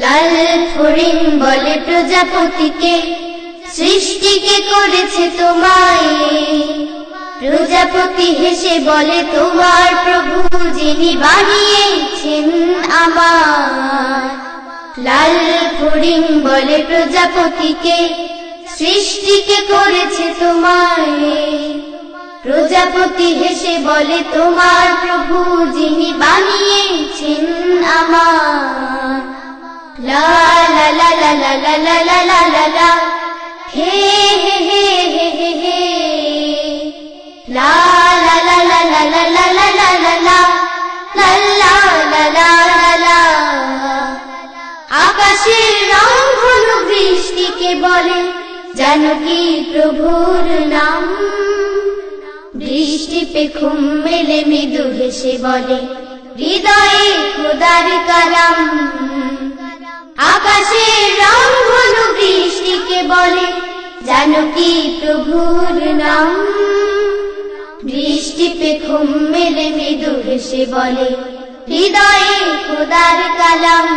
লাল ফড়িং বলে প্রজাপতিকে, সৃষ্টিকে করেছে তোমায়। প্রজাপতি হেসে বলে তোমার প্রভু যিনি বানিয়েছেন আমার। লাল ফড়িং বলে প্রজাপতিকে, সৃষ্টিকে করেছে তোমায়। প্রজাপতি হেসে বলে তোমার প্রভু যিনি বানিয়েছেন আমার। লা লা লা লা লা লা লা লা লা লা লা, হে হে হে হে হে হে। লা লা লা লা লা লা লা লা লা লা লা, লা লা লা লা লা লা। আকাশের রং হলো বৃষ্টিকে বলে, জানো কি প্রভুর নাম? বৃষ্টি পে ঘুম মেলে মৃদু হেসে বলে, হৃদয়ে খোদার কালাম। আকাশের রং হলো বৃষ্টিকে বলে, জানো কি প্রভুর নাম? বৃষ্টি পে ঘুম মেলে মৃদু হেসে বলে, হৃদয়ে খোদার কালাম।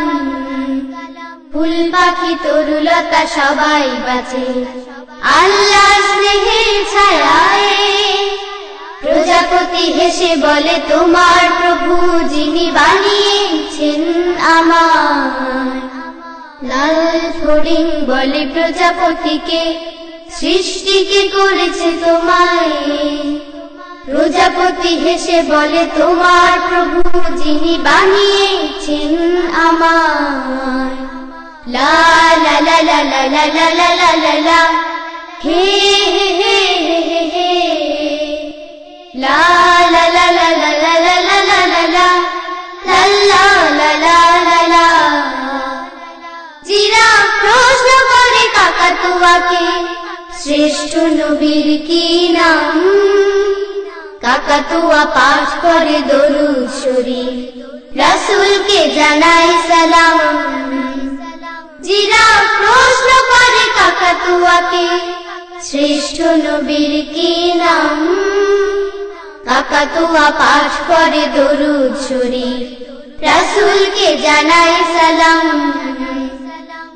ফুল পাখি তরুলতা সবাই বাঁচে আল্লাহর স্নেহের ছায়ায়। প্রজাপতি হেসে বলে তোমার প্রভু যিনি বানিয়েছেন আমার। লাল ফড়িং বলে প্রজাপতিকে, সৃষ্টিকে করেছে তোমায়। প্রজাপতি হেসে বলে তোমার প্রভু যিনি বানিয়েছেন আমার। লা লা লা লা লা লা লা লা লা লা লা, হে হে হে হে হে। লা লা লা লা লা লা লা লা লা লা লা, লা লা লা লা লা লা। জিরাফ প্রশ্ন করে কাকাতুয়াকে, শ্রেষ্ঠ নবীর কি নাম? কাকাতুয়া পাঠ করে দরুদ শরীফ, রাসূলকে জানায় সালাম। জিরাফ প্রশ্ন করে কাকাতুয়াকে, শ্রেষ্ঠ নবীর কি নাম? কাকাতুয়া পাঠ করে দরুদ শরীফ, রাসূলকে জানায় সালাম।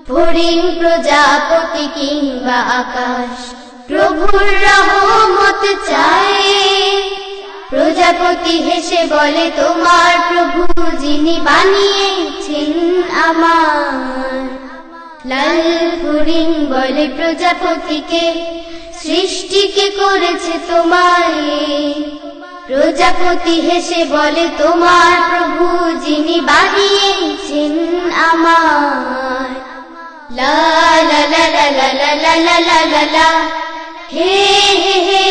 ফড়িং প্রজাপতি কিংবা আকাশ প্রভুর রহমত চায়। প্রজাপতি হেসে বলে তোমার প্রভু যিনি বানিয়েছেন আমার। লাল ফড়িং বলে প্রজাপতিকে, সৃষ্টিকে করেছে তোমায়। প্রজাপতি হেসে বলে তোমার প্রভু যিনি বানিয়েছেন আমার। লা লা লা লা লা লা লা লা লা লা, হে হে হে